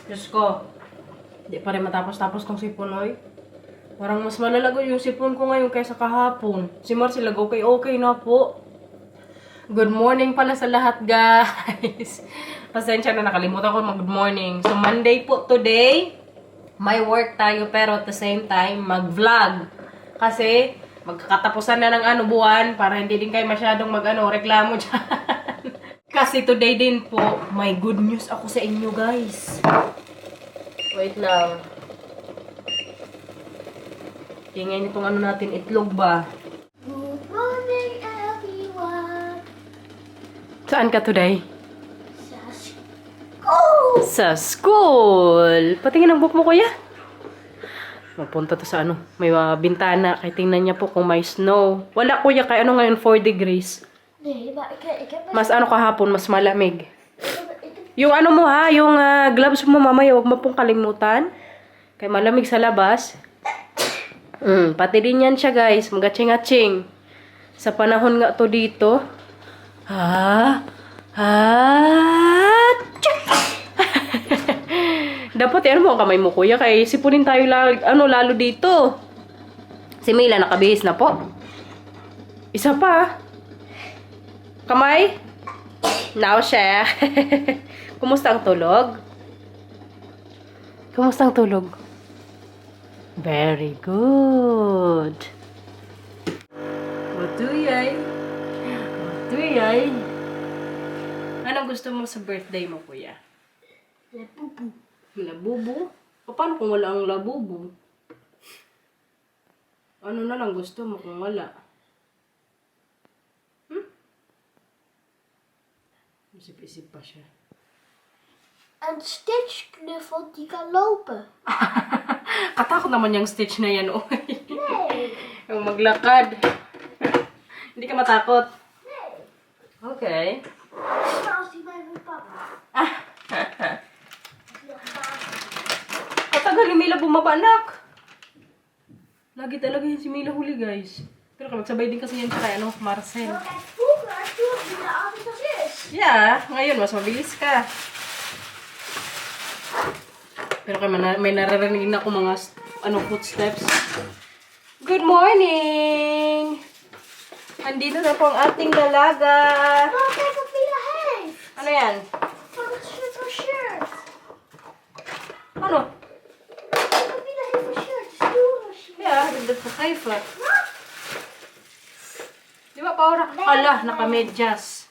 Diyos ko. Di pa rin matapos-tapos tong sipon, oy. Parang mas malalago yung sipon ko ngayon kaysa kahapon. Si Marcel, okay na po. Good morning pala sa lahat, guys. Pasensya na, nakalimutan ko mag-good morning. So, Monday po today. May work tayo, pero at the same time, mag-vlog. Kasi, magkakatapusan na ng buwan para hindi din kayo masyadong reklamo dyan. Kasi today din po, may good news ako sa inyo, guys. Wait lang. Tingnan itong natin, itlog ba? Good morning, everyone. Saan ka today? Sa school. Sa school. Patingin ang book mo, kuya. Mapunta to sa may bintana. Kaya tingnan niya po kung may snow. Wala, kuya, kaya ngayon 4 degrees. Nee, maar ik heb Mas kahapon, mas malamig. Yung mo ha, yung gloves mo mamaya, huwag mo pong kalimutan. Kaya malamig sa labas. Pati din yan siya, guys. Mag-aching-aching. Sa panahon nga to dito. Dapat mo ang kamay mo, kuya. Kaya sipunin tayo lalo dito. Si Mila nakabihis na po. Isa pa. Kamay. Now siya. Kumusta ang tulog? Kumusta ang tulog? Very good. Matuyay. Matuyay. Anong gusto mo sa birthday mo, kuya? labubu. Labubu? Paano kung wala ang labubu? Ano na lang gusto mo kung wala? Isip-isip pa siya. Een Stitch-knuffel die kan lopen. Katakot naman yung Stitch na yan, oy. Nee. Yung maglakad. Hindi ka matakot? Nee. Okay. Zoals die bij mijn papa. Katagal yung Mila bumaba, anak. Lagi talaga yun si Mila huli, guys. Pero magsabay din kasi yan sa kay Marcel. Maar kijk, vroeger toen die er altijd als is. Yeah, ngayon mas mabilis ka. Pero may naririnig na ako mga footsteps. Good morning! Andito na po ang ating dalaga. Oh, kijk wat Mila heeft. Ano yan? Van het shirt. Ano? Kijk wat Mila heeft voor shirt. Stoere shirt. Yeah, dat gegeven. Di ba, Paura? Ala, nakamedyas.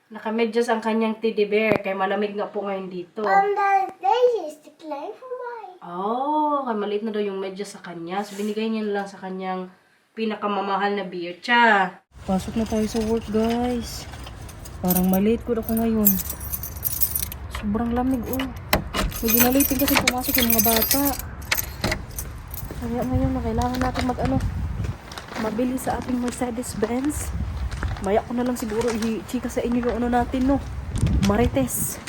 Nakamedyas ang kanyang teddy bear. Kaya malamig nga po ngayon dito. Omdat deze is te klein voor mij. Oh, kaya maliit na daw yung medyas sa kanya. So, binigay niya na lang sa kanyang pinakamamahal na beer. Cha! Pasok na tayo sa work, guys. Parang maliit ko ako ngayon. Sobrang lamig, oh. May ginalitin kasi pumasok yung mga bata. Kaya ngayon na kailangan natin mabili sa ating Mercedes-Benz. Maya ko na lang siguro i-chika sa inyo yung natin, no? Marites.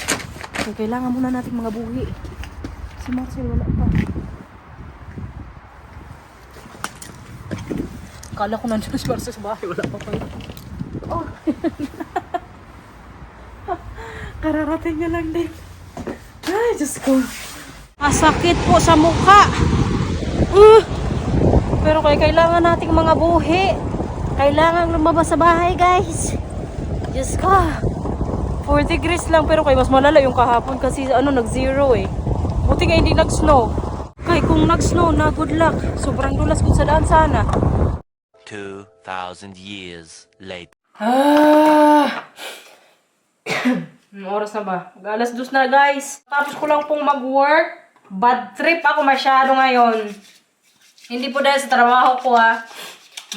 So, kailangan muna natin mga buhi. Si Marcel wala pa. Kala ko nandiyan si Marcel sa bahay. Wala pa pa. Oh. Kararating niya lang din. Ay, Diyos ko. Masakit po sa mukha. Pero kailangan nating mga buhi. Kailangan lumabas sa bahay, guys. Diyos ko. 4 degrees lang, pero mas malala yung kahapon kasi nag-zero eh. Buti nga hindi nag-snow. Kaya kung nag-snow na, good luck. Sobrang dulas kung sa daan sana. 2,000 years later. Oras na ba? Alas 2 na, guys. Tapos ko lang pong mag-work. Bad trip ako masyado ngayon. Hindi po dahil sa trabaho ko, ha.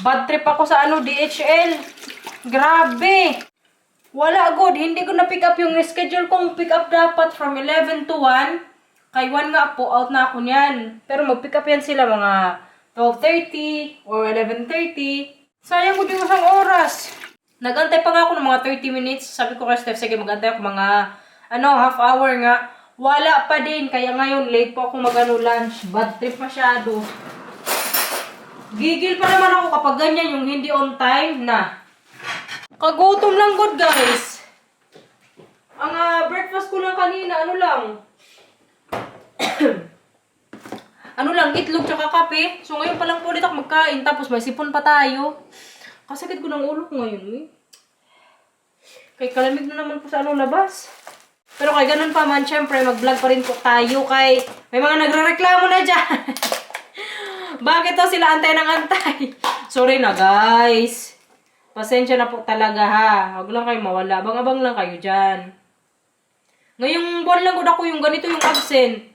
Bad trip ako sa DHL. Grabe. Wala, good. Hindi ko na-pick up yung schedule kong pick up dapat from 11 to 1. Kay 1 nga po, out na ako niyan. Pero mag-pick up yan sila mga 12:30 or 11:30. Sayang ko din isang oras. Nag-antay pa nga ako ng mga 30 minutes. Sabi ko kay Steph, sige, mag-antay ako mga half hour nga. Wala pa din. Kaya ngayon, late po ako lunch. Bad trip masyado. Gigil pa naman ako kapag ganyan yung hindi on time na. Kagutom lang, good, guys. Ang breakfast ko lang kanina, lang itlog tsaka kape. So ngayon pa lang po ulit ako magkain. Tapos may sipon pa tayo. Kasakit ko ng ulo ko ngayon eh. Kay kalamig na naman po sa labas. Pero kay ganun pa man, syempre mag-vlog pa rin po tayo. Kay may mga nagre-reklamo na dyan. Bakit to sila antay ng antay? Sorry na guys. Pasensya na po talaga ha. Huwag lang kayo mawala. Abang-abang lang kayo dyan. Ngayong buwan lang ko yung ganito yung absent.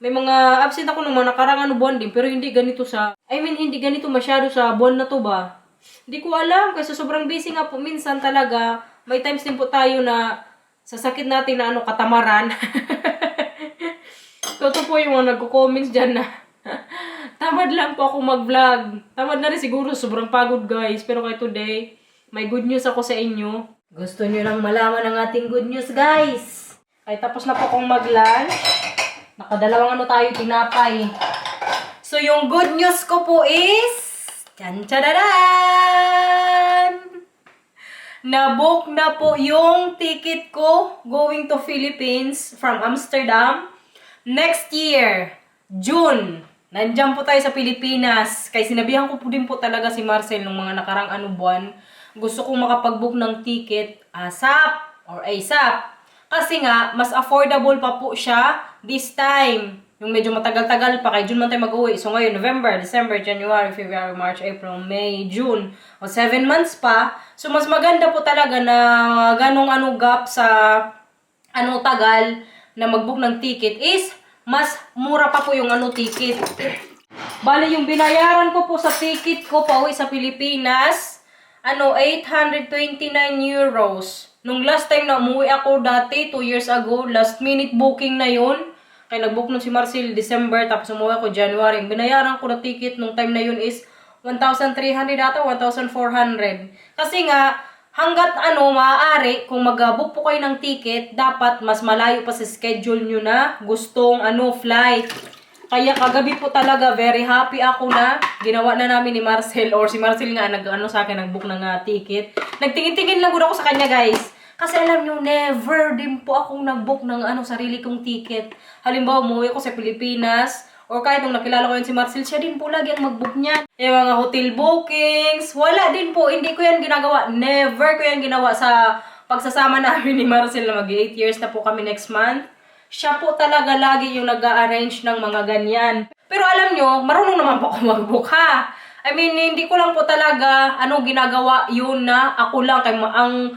May mga absent ako ng mga nakarang buwan din. Pero hindi ganito hindi ganito masyado sa buwan na to ba? Hindi ko alam. Kasi sobrang busy nga po. Minsan talaga, may times din po tayo na sasakit natin na katamaran. Totoo po yung mga nagko-comments dyan na tamad lang po ako mag-vlog. Tamad na rin siguro. Sobrang pagod guys. Pero kay today, may good news ako sa inyo. Gusto nyo lang malaman ang ating good news guys. Ay tapos na po akong mag-lunch. Nakadalawang tayo tinapay. So yung good news ko po is Tchan-tchadadan! Nabook na po yung ticket ko going to Philippines from Amsterdam next year, June. Nandiyan po tayo sa Pilipinas. Kaya sinabihan ko po din po talaga si Marcel nung mga nakarang buwan. Gusto kong makapag-book ng ticket ASAP. Kasi nga, mas affordable pa po siya this time. Yung medyo matagal-tagal pa, kay June man tayo mag-uwi. So ngayon, November, December, January, February, March, April, May, June. O 7 months pa. So mas maganda po talaga na ganong gap sa tagal na mag-book ng ticket is mas mura pa po yung ticket. Bali, yung binayaran ko po sa ticket ko pauwi sa Pilipinas, 829 euros. Nung last time na umuwi ako dati, 2 years ago, last minute booking na yun. Kaya nag-book nun si Marcel December, tapos umuwi ako January. Yung binayaran ko na ticket nung time na yun is 1,300 ata, 1,400. Kasi nga, hanggat maaari, kung mag-book po kayo ng ticket, dapat mas malayo pa sa schedule nyo na gustong flight. Kaya kagabi po talaga, very happy ako na ginawa na namin ni Marcel, or si Marcel nga sa akin, nag-book ng ticket. Nagtingin-tingin lang ako sa kanya guys. Kasi alam nyo, never din po akong nag-book ng sarili kong ticket. Halimbawa, umuwi ako sa Pilipinas, or kahit nung nakilala ko yun si Marcel, siya din po lagi ang mag-book niya. Yung mga hotel bookings, wala din po. Hindi ko yan ginagawa. Never ko yan ginawa sa pagsasama namin ni Marcel na mag-8 years na po kami next month. Siya po talaga lagi yung nag-a-arrange ng mga ganyan. Pero alam nyo, marunong naman po ako mag-book ha. I mean, hindi ko lang po talaga ginagawa yun na ako lang. Kay, ang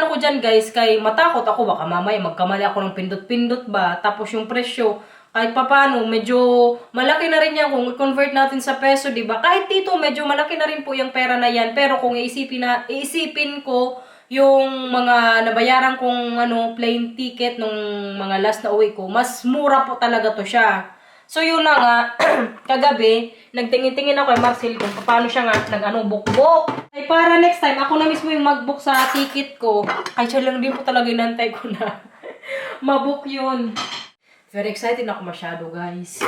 ko dyan guys, kay matakot ako. Baka mamaya magkamali ako ng pindot-pindot ba. Tapos yung presyo, kahit papano, medyo malaki na rin yan kung i-convert natin sa peso, di ba? Kahit dito, medyo malaki na rin po yung pera na yan. Pero kung iisipin ko yung mga nabayaran kong plane ticket nung mga last na uwi ko, mas mura po talaga to siya. So yun na nga, kagabi, nagtingin-tingin ako kay Marcel kung paano siya nga book-book. Ay para next time, ako na mismo yung mag-book sa ticket ko. Ay siya lang din po talaga inantay ko na mabook yun. Very excited ako masyado guys.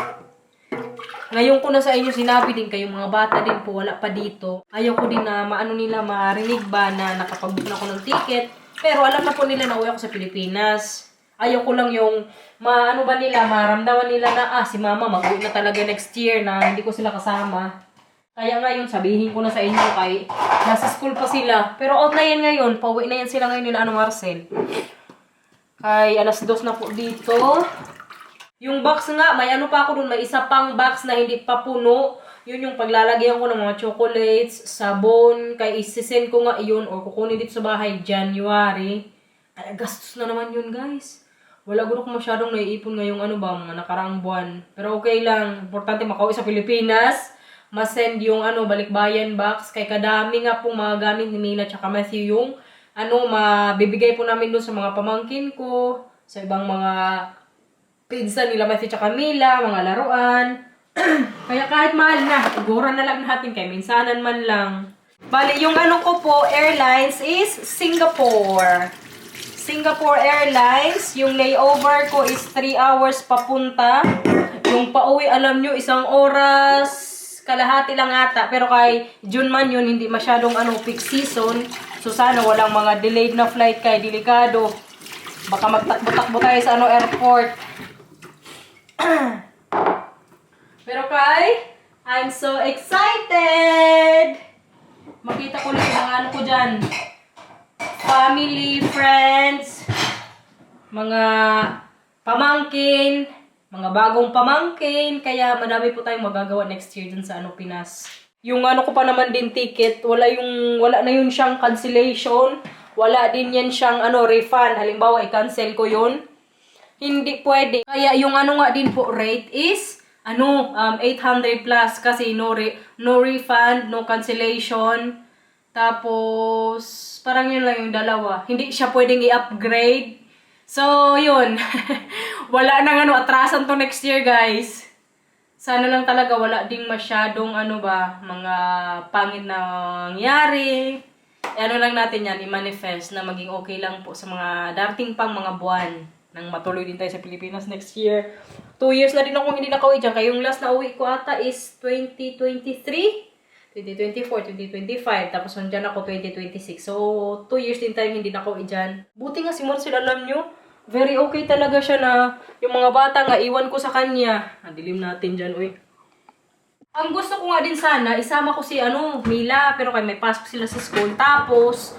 Ngayon ko na sa inyo sinabi din kayong mga bata din po, wala pa dito. Ayaw ko din na marinig ba na nakapag-book na ako ng ticket. Pero alam na po nila na uwi ako sa Pilipinas. Ayaw ko lang yung maramdaman nila na si mama mag-uwi na talaga next year na hindi ko sila kasama. Kaya ngayon sabihin ko na sa inyo kay nasa school pa sila. Pero out na yan ngayon, pauwi na yan sila ngayon nila Marcel. Kay alas 2 na po dito. Yung box nga, may pa ako dun, may isa pang box na hindi pa puno. Yun yung paglalagyan ko ng mga chocolates, sabon, kay isisend ko nga yun or kukunin dito sa bahay January. Kaya gastos na naman yun guys. Wala ko masyadong naiipon ngayong mga nakaraang buwan. Pero okay lang, importante makauwi sa Pilipinas. Masend yung balikbayan box. Kay kadami nga pong mga gamit ni Mina tsaka Matthew yung mabibigay po namin doon sa mga pamangkin ko, sa ibang mga pinsan nila Matthew tsaka Mila, mga laruan. Kaya kahit mahal na, iguran na lang natin kay minsanan man lang. Bali, yung ko po, airlines is Singapore. Singapore Airlines. Yung layover ko is 3 hours papunta. Yung pauwi, alam nyo, 1 oras, kalahati lang ata. Pero kay June man yun, hindi masyadong peak season. So sana walang mga delayed na flight kay delikado. Baka magtakbo-takbo tayo sa airport. Pero kay, I'm so excited! Makita ko ulit yung mga ano ko dyan. Family, friends, mga pamangkin, mga bagong pamangkin. Kaya madami po tayong magagawa next year dun sa ano, Pinas. Yung ano ko pa naman din ticket, wala na yun siyang cancellation. Wala din yan siyang ano, refund. Halimbawa, i-cancel ko yun. Hindi pwede. Kaya yung ano nga din po rate is 800 plus kasi no refund, no cancellation. Tapos parang yun lang yung dalawa. Hindi siya pwedeng i-upgrade. So, yun. Wala nang atrasan to next year, guys. Sana lang talaga wala ding masyadong mga pangit na nangyari. Lang natin yan, i-manifest na maging okay lang po sa mga darating pang mga buwan nang matuloy din tayo sa Pilipinas next year. 2 years na din ako hindi nakauwi dyan. Kaya yung last na uwi ko ata is 2023, 2024, 2025. Tapos nandiyan ako 2026. So, 2 years din tayo hindi nakauwi dyan. Buti nga si Marcel, alam nyo, very okay talaga siya na yung mga bata nga, iwan ko sa kanya. Dilim natin dyan, uy. Ang gusto ko nga din sana, isama ko si Mila, pero kaya may pasok sila sa school. Tapos,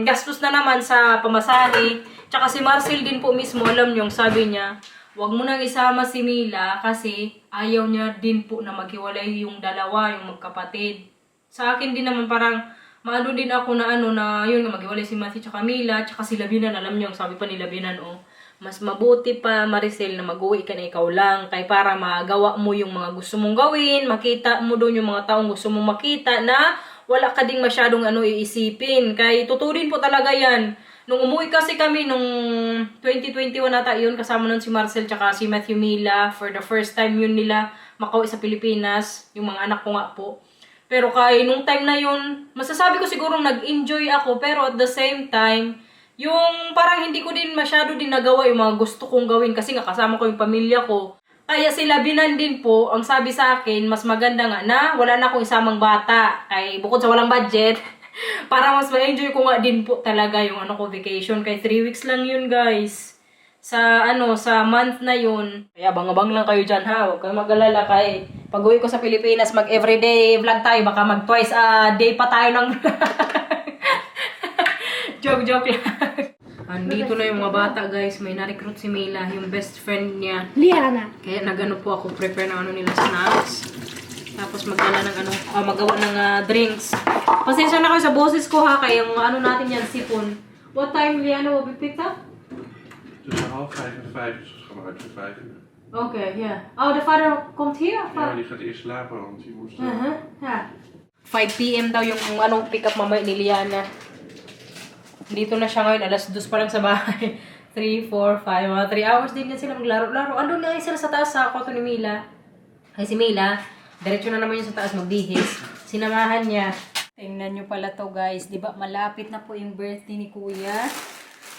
gastos na naman sa pamasahe. Tsaka si Marcel din po mismo, alam nyo, sabi niya, wag mo nang isama si Mila kasi ayaw niya din po na maghiwalay yung dalawa, yung magkapatid. Sa akin din naman parang, maano din ako na yun, maghiwalay si Matthew tsaka Mila, tsaka si Labinan, alam nyo, sabi pa ni Labinan, mas mabuti pa, Maricel, na mag-uwi ka na ikaw lang. Kaya para magawa mo yung mga gusto mong gawin, makita mo doon yung mga taong gusto mong makita na wala ka ding masyadong iisipin. Kaya tuturin po talaga yan. Nung umuwi kasi kami, nung 2021 nata yun, kasama nun si Marcel tsaka si Matthew Mila. For the first time yun nila makauwi sa Pilipinas. Yung mga anak ko nga po. Pero kaya nung time na yun, masasabi ko siguro nag-enjoy ako. Pero at the same time, yung parang hindi ko din masyado din nagawa yung mga gusto kong gawin kasi nga kasama ko yung pamilya ko. Kaya sila Binan din po, ang sabi sa akin, mas maganda nga na wala na akong isamang bata. Kaya bukod sa walang budget, para mas ma-enjoy ko nga din po talaga yung ko vacation. Kaya 3 weeks lang yun, guys. Sa sa month na yun. Kaya abang-abang lang kayo dyan, ha. Huwag kayong mag-alala. Kaya pag-uwi ko sa Pilipinas, mag-everyday vlog tayo. Baka mag-twice a day pa tayo ng joke lang. Andito na yung mga bata, guys. May na-recruit si Mila, yung best friend niya. Liana. Kaya nagano po ako, prepare ng nila snacks. Tapos magdala ng magawa ng drinks. Pasensya na kayo sa boses ko, ha. Kaya yung natin yan, sipon. What time, Liana, will be picked up? Tussen 4:30 en 5 is het gewoon uit voor 5 uur. Okay, yeah. Oh, the father komt here? Ja, die gaat eerst slapen, want die moest... Yeah. 5 p.m. daw yung pick up mamaya ni Liana. Dito na siya ngayon, alas 2 pa lang sa bahay. 3, 4, 5, mga 3 hours din yan sila maglaro-laro. Andun na sila sa taas sa kwarto ni Mila. Ay si Mila, diretso na naman yun sa taas magbihis. Sinamahan niya. Tingnan nyo pala to, guys. Diba malapit na po yung birthday ni Kuya.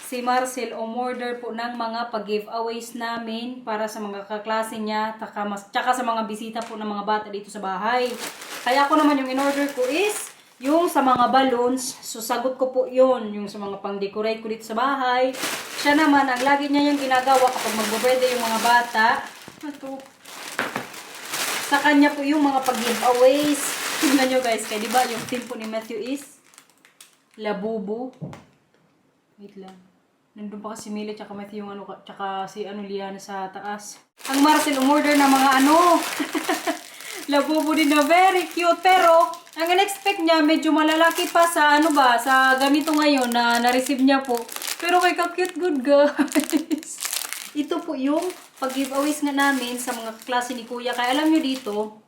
Si Marcel umorder po ng mga pag-giveaways namin para sa mga kaklase niya, tsaka sa mga bisita po ng mga bata dito sa bahay. Kaya ako naman yung in-order ko is yung sa mga balloons. So sagot ko po yun, yung sa mga pang-decorate ko dito sa bahay. Siya naman, ang lagi niya yung ginagawa kapag mag-birthday yung mga bata. Ito. Sa kanya po yung mga pag-giveaways. Tingnan nyo, guys, kaya diba yung team po ni Matthew is Labubu. Wait lang. Nandun pa kasi Mila tsaka Matthew yung tsaka si Liana sa taas. Ang Marcel umorder ng mga Labubu din na very cute. Pero ang in-expect niya medyo malalaki pa sa sa ganito ngayon na na-receive niya po. Pero kay ka-cute good, guys. Ito po yung pag-giveaways nga namin sa mga klase ni Kuya. Kaya alam nyo dito,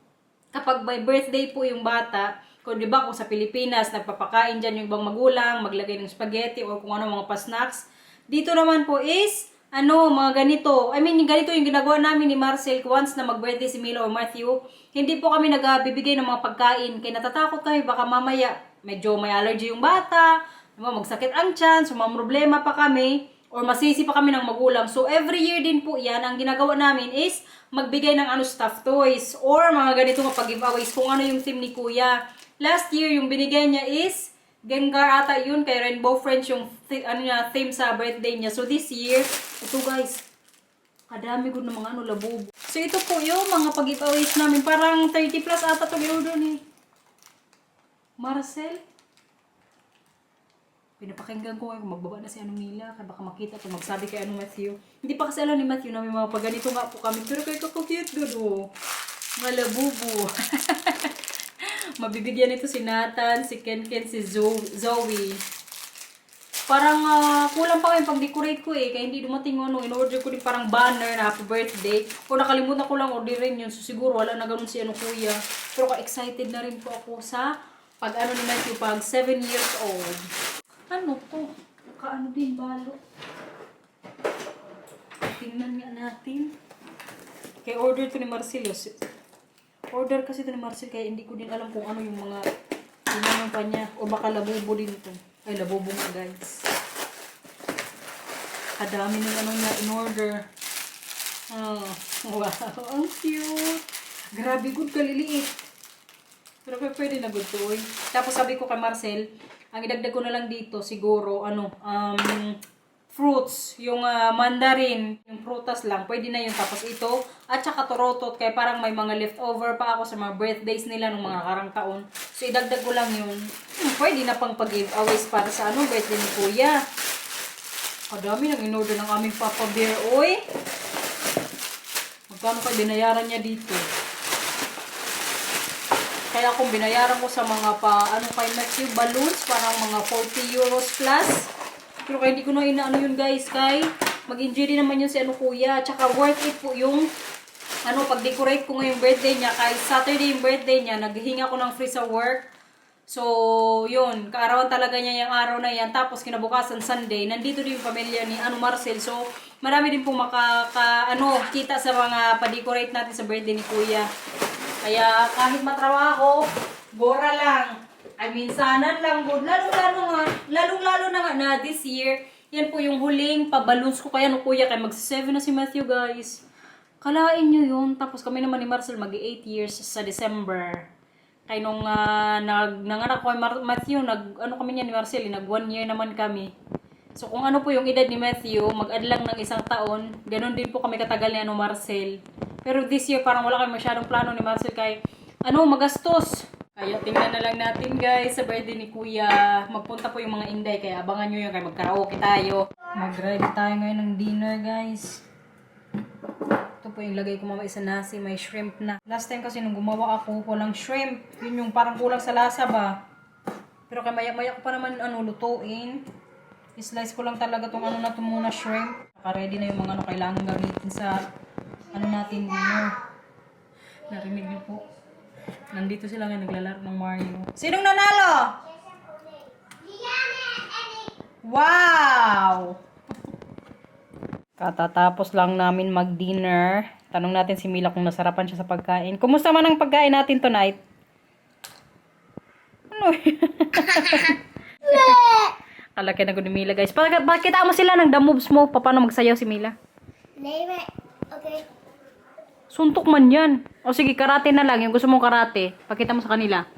kapag by birthday po yung bata, kung diba kung sa Pilipinas, nagpapakain dyan yung ibang magulang, maglagay ng spaghetti o kung mga pa-snacks. Dito naman po is, mga ganito. I mean, ganito yung ginagawa namin ni Marcel once na mag-birthday si Mila o Matthew. Hindi po kami nagbibigay ng mga pagkain. Kaya natatakot kami, baka mamaya medyo may allergy yung bata, magsakit ang tiyan, so mga problema pa kami, or masisi pa kami ng magulang. So, every year din po yan, ang ginagawa namin is magbigay ng stuffed toys, or mga ganito pag-giveaways kung ano yung theme ni Kuya. Last year, yung binigay niya is Gengar ata yun, kay Rainbow Friends yung theme sa birthday niya. So this year, ito guys, Kadami ko ng mga ano, labubo. So ito po yung mga pag-giveaways namin. Parang 30 plus ata itong in-order ni Marcel. Pinapakinggan ko ngayon kung magbaba na si Anong Mila. Kaya baka makita ito, magsabi kay Anong Matthew. Hindi pa kasi alam ni Matthew na may mga pagganito nga po kami. Pero kayo kakakute doon, oh. Mga labubo. Mabibigyan ito si Nathan, si Ken, si Zoe. Parang kulang pa kayo pag-decorate ko eh. Kaya hindi dumating ano. In-order ko din parang banner na happy birthday. O nakalimutan ko lang orderin yun. So siguro wala na ganun si ano kuya. Pero ka-excited na rin po ako sa pag ano ni Matthew pag 7 years old. Ano to? Kaano din balo. Tingnan nga natin. Kaya order to ni Marcelo. Order kasi to ni Marcel kaya hindi ko din alam kung ano yung mga inanon pa niya. O baka labubo din ito. Ay, labubo nga guys. Kadami ng ano niya in order. Oh, wow, ang cute. Grabe, good kaliliit. Pero pwede na good to eh. Tapos sabi ko kay Marcel, ang idagdag ko na lang dito siguro, fruits, yung mandarin, yung prutas lang, pwede na yun. Tapos ito, at saka torotot, kaya parang may mga leftover pa ako sa mga birthdays nila nung mga karang taon. So, idagdag ko lang yun. Pwede na pang pag-giveaways para sa birthday ni Kuya. Kadami nang in-order ng aming Papa Bear, oy. Magkano kayo binayaran niya dito? Kaya kung binayaran ko sa mga kay Matthew balloons, parang mga 40 euros plus. Pero kaya hindi ko na inaano yun guys, kay mag-enjoy din naman yun si Kuya. Tsaka worth it po yung pag-decorate ko ngayong birthday niya. Kay Saturday yung birthday niya, naghinga ko ng free sa work. So, yun, kaarawan talaga niya yung araw na yan. Tapos kinabukasan Sunday, nandito din yung pamilya ni Marcel. So, marami din po kita sa mga pa-decorate natin sa birthday ni Kuya. Kaya kahit matrabaho, gora lang. I mean, sanan lang good. Lalong-lalo na nga na this year, yan po yung huling paballoons ko kaya no Kuya. Kaya mag-7 na si Matthew, guys. Kalain nyo yun. Tapos kami naman ni Marcel mag-8 years sa December. Kaya nung nanganak ko kay Matthew, kami niya ni Marcel, nag 1 year naman kami. So kung ano po yung edad ni Matthew, mag-add lang ng 1 taon, ganun din po kami katagal ni Marcel. Pero this year, parang wala kami masyadong plano ni Marcel kay magastos. Kaya tingnan na lang natin guys sa birthday ni Kuya. Magpunta po yung mga Inday kaya abangan nyo yun kaya magkaraoke tayo. Mag-ready tayo ngayon ng dinner guys. Ito po yung lagay ko mamaya sa nasi. May shrimp na. Last time kasi nung gumawa ako walang shrimp. Yun yung parang kulang sa lasa ba. Pero kaya maya-maya ko pa naman lutuin. I-slice ko lang talaga itong muna shrimp. Naka-ready na yung mga kailangan gamitin sa natin dinner. Narinig niyo po. Nandito sila ngayon naglalaro ng Mario. Sinong nanalo? Wow! Katatapos lang namin mag-dinner. Tanong natin si Mila kung nasarapan siya sa pagkain. Kumusta man ang pagkain natin tonight? Ano? Kalaki na ko ni Mila guys. Pakita mo sila ng the moves mo. Paano magsayaw si Mila? Okay. Suntok man yan. O sige, karate na lang. Yung gusto mong karate. Pakita mo sa kanila.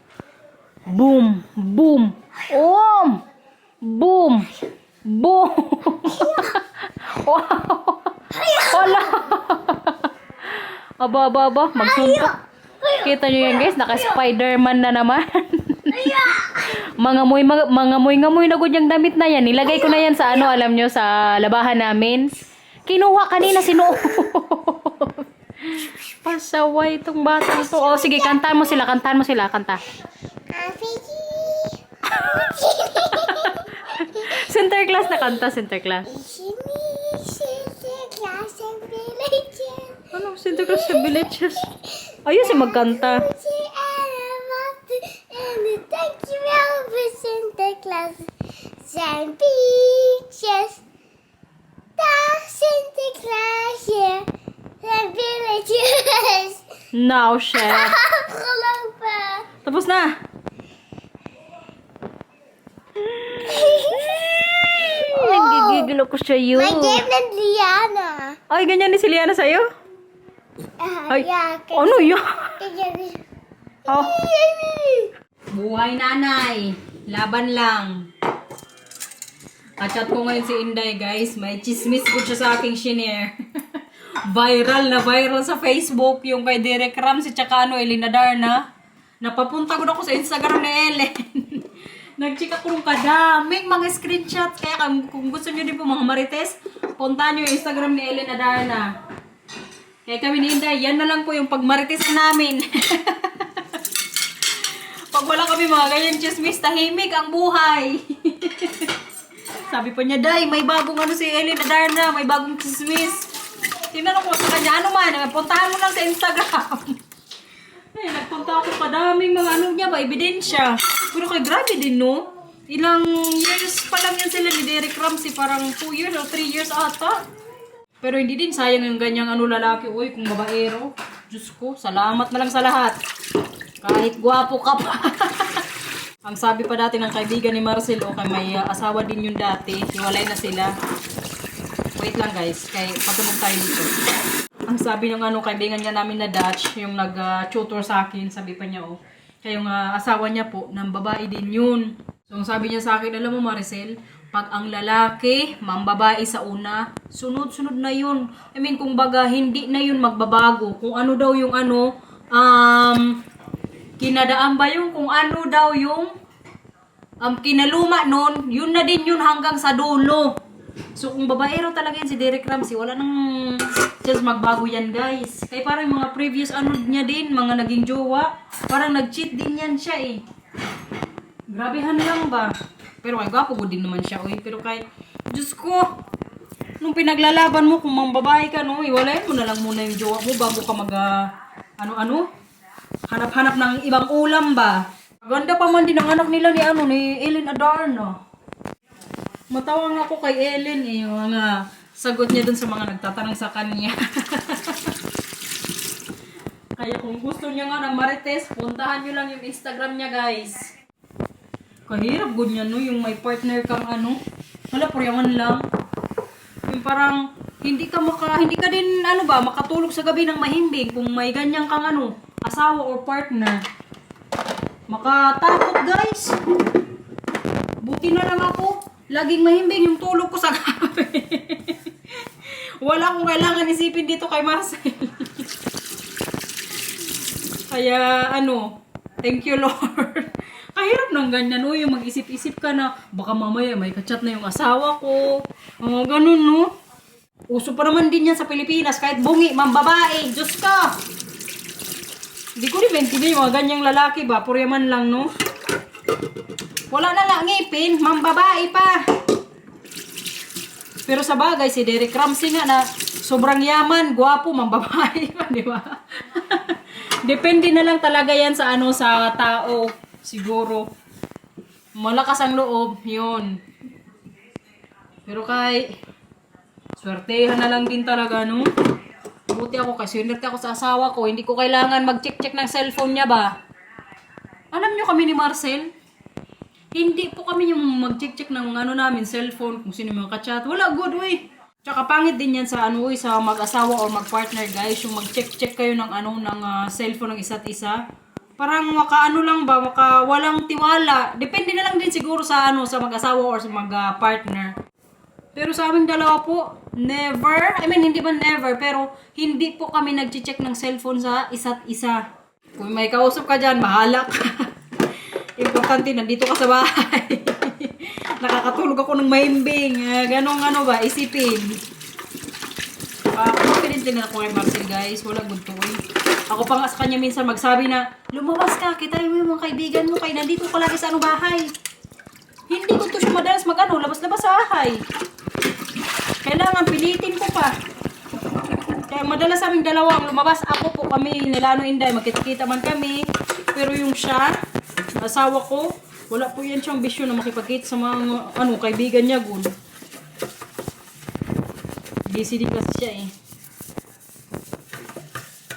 Boom! Boom! Om! Boom! Boom! Wow! Wala! Aba. Magsuntok. Kita nyo yan guys. Naka-Spider-Man na naman. Mangamoy na gud yung damit na yan. Nilagay ko na yan sa alam nyo, sa labahan namin. Kinuha kanina sinuot. Pasaway itong bata ito. O sige, kantahan mo sila. Kanta. Center class na kanta, center class. Ano, center class sa villages? Ayun si magkanta. Some beaches, Santa Claus, yeah, the villages. Now, chef. Geloof me. Tapos na. Nagigigil ako sa'yo. My name is Liana. Ay, ganyan ni si Liana sa'yo? Ay, Yeah, ano yan? can Oh. Buhay nanay. Laban lang. Kachat ko ngayon si Inday, guys. May chismis ko siya sa aking shinare. viral sa Facebook yung kay Derek Ramsey tsaka Elena Darna. Napapunta ko na ako sa Instagram ni Ellen. Nag-check ako ng kadaming mga screenshot. Kaya kung gusto nyo din po mga marites, puntahan nyo yung Instagram ni Elena Darna. Kaya kami ni Inday, yan na lang po yung pagmarites namin. Pag wala kami mga ganyang chismis, tahimik ang buhay. Sabi pa niya, Day, may bagong si Elena Darna, may bagong chismis. Tinanong ko sa kanya, ano man, puntahan mo lang sa Instagram. Ay, nagpunta ako kadaming mga niya ba, ebidensya. Pero kay grabe din, no? Ilang years pa lang yan sila ni Derek Ramsey, parang 2 years o 3 years ata. Pero hindi din sayang yung ganyang lalaki. Uy, kung babaero. Diyos ko, salamat na lang sa lahat. Kahit gwapo ka pa. Ang sabi pa dati ng kaibigan ni Marcel, okay, may asawa din yung dati. Hiwalay na sila. Wait lang guys, kay patunog tayo dito. Ang sabi ng kaibigan niya namin na Dutch, yung nag-tutor sa akin, sabi pa niya, kaya yung asawa niya po, ng babae din yun. So, ang sabi niya sa akin, alam mo Maricel, pag ang lalaki, mambabae sa una, sunod-sunod na yun. I mean, kung baga, hindi na yun magbabago. Kung ano daw yung kinadaan ba yung, kung ano daw yung kinaluma nun, yun na din yun hanggang sa dulo. So, kung babaero talaga yan si Derek Ramsey, wala nang chance magbago yan, guys. Kaya parang mga previous niya din, mga naging jowa, parang nag-cheat din yan siya eh. Grabehan lang ba? Pero kay gwapo ko din naman siya, Pero kay, Diyos ko, nung pinaglalaban mo, kung mang babae ka, iwalayin mo na lang muna yung jowa mo bago ka hanap-hanap ng ibang ulam ba? Ganda pa man din ang anak nila ni Ellen Adarna. Matawang ako kay Ellen yung mga sagot niya dun sa mga nagtatanong sa kanya. Kaya kung gusto niya nga ng marites, puntahan nyo lang yung Instagram niya, guys. Kahirap good niya, yung may partner kang wala, puryaman lang. Yung parang, hindi ka din, makatulog sa gabi ng mahimbing kung may ganyang kang asawa or partner. Makatakot, guys. Buti na lang ako. Laging mahimbing yung tulog ko sa gabi. Wala akong kailangan isipin dito kay Marcel. Kaya, thank you, Lord. Kahirap ng ganyan, yung mag-isip-isip ka na, baka mamaya may kachat na yung asawa ko. Ganun, no? Uso pa naman din yan sa Pilipinas, kahit bungi, mambabae, Diyos ka! Hindi ko rin maintindihan yung mga ganyang lalaki ba, puryaman lang, no? Wala na nga ngipin, mambabae pa. Pero sa bagay, si Derek Ramsey nga na sobrang yaman, gwapo, mambabae pa, di ba? Depende na lang talaga yan sa sa tao. Siguro, malakas ang loob, yun. Pero swertehan na lang din talaga, no? Buti ako, kasi swerte ako sa asawa ko, hindi ko kailangan mag-check-check ng cellphone niya ba? Alam nyo kami ni Marcel, hindi po kami yung mag-check-check ng namin, cellphone, kung sino yung ka-chat. Wala, good, Tsaka pangit din yan sa sa mag-asawa or mag-partner, guys, yung mag-check-check kayo ng cellphone ng isa't isa. Parang lang ba, walang tiwala. Depende na lang din siguro sa sa mag-asawa or sa mag-partner. Pero sa aming dalawa po, never, hindi ba never, pero hindi po kami nag-check ng cellphone sa isa't isa. Kung may kausap ka dyan, bahala ka. Importante, nandito ka sa bahay. Nakakatulog ako ng mahimbing. Ganong ba, isipin. Confident din ako kay Marcel, guys. Wala good to, Ako pa nga sa kanya minsan magsabi na, lumabas ka, kita mo yung mga kaibigan mo, kaya nandito ka lagi sa bahay. Hindi ko to siya madalas labas-labas sa bahay. Kailangan pilitin ko pa. Kaya madalas aming dalawa lumabas. Ako po kami, nila Inday, magkita-kita man kami. Pero yung siya, asawa ko, wala po yan siyang bisyo na makipagkita sa mga kaibigan niya, good. Busy din kasi siya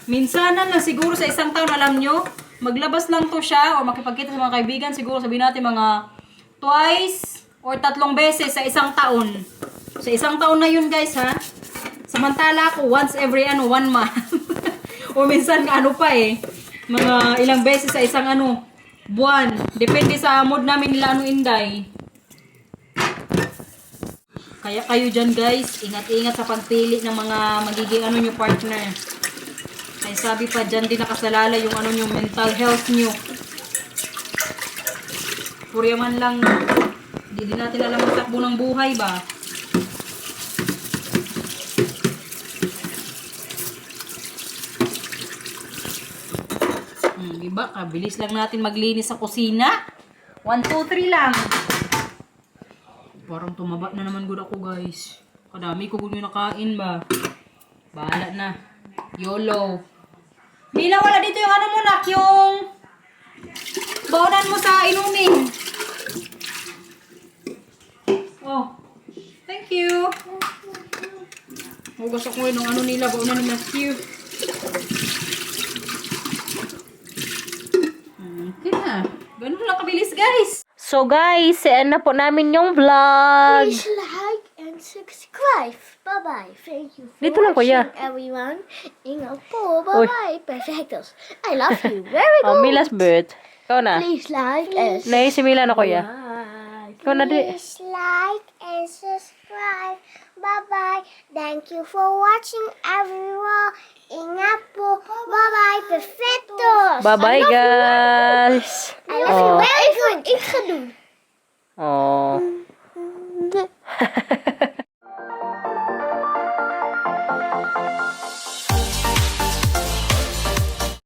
Minsan na siguro sa isang taon, alam nyo, maglabas lang to siya o makipagkita sa mga kaibigan, siguro sabihin natin mga twice or 3 beses sa isang taon. Sa isang taon na yun, guys, ha? Samantala ako, once every 1 month. O minsan pa mga ilang beses sa isang buwan. Depende sa mood namin nila Inday. Kaya kayo dyan guys, ingat-ingat sa pagpili ng mga magiging ano nyo partner. Ay sabi pa dyan din nakasalala yung ano nyo, mental health nyo. Purya man lang, hindi din natin alam ang takbo ng buhay ba? Diba? Kabilis lang natin maglinis sa kusina. 1, 2, 3 lang. Parang tumaba na naman good ako guys. Kadami ko kung yung nakain ba. Bahala na. YOLO. Mila, wala dito yung ano mo nak, yung baunan mo sa inumin. Oh. Thank you. Hugas ako ng ano nila, baunan ni Matthew. Okay na. Ganun lang kabilis guys. So guys, end na po namin yung vlog. Please like and subscribe. Bye-bye. Thank you for Dito lang, kuya. watching, everyone. Ingat po. Bye-bye. Perfectos. I love you. Very Oh, good. Mila's birth. Ikaw na. Please like and Nay, si Mila na kuya. subscribe. Ikaw na di. Please like and subscribe. Bye-bye. Thank you for watching, everyone. Ingat po. Bye-bye. Perfectos. Bye-bye guys. I love you. Very good. Ik ga doen. Oh.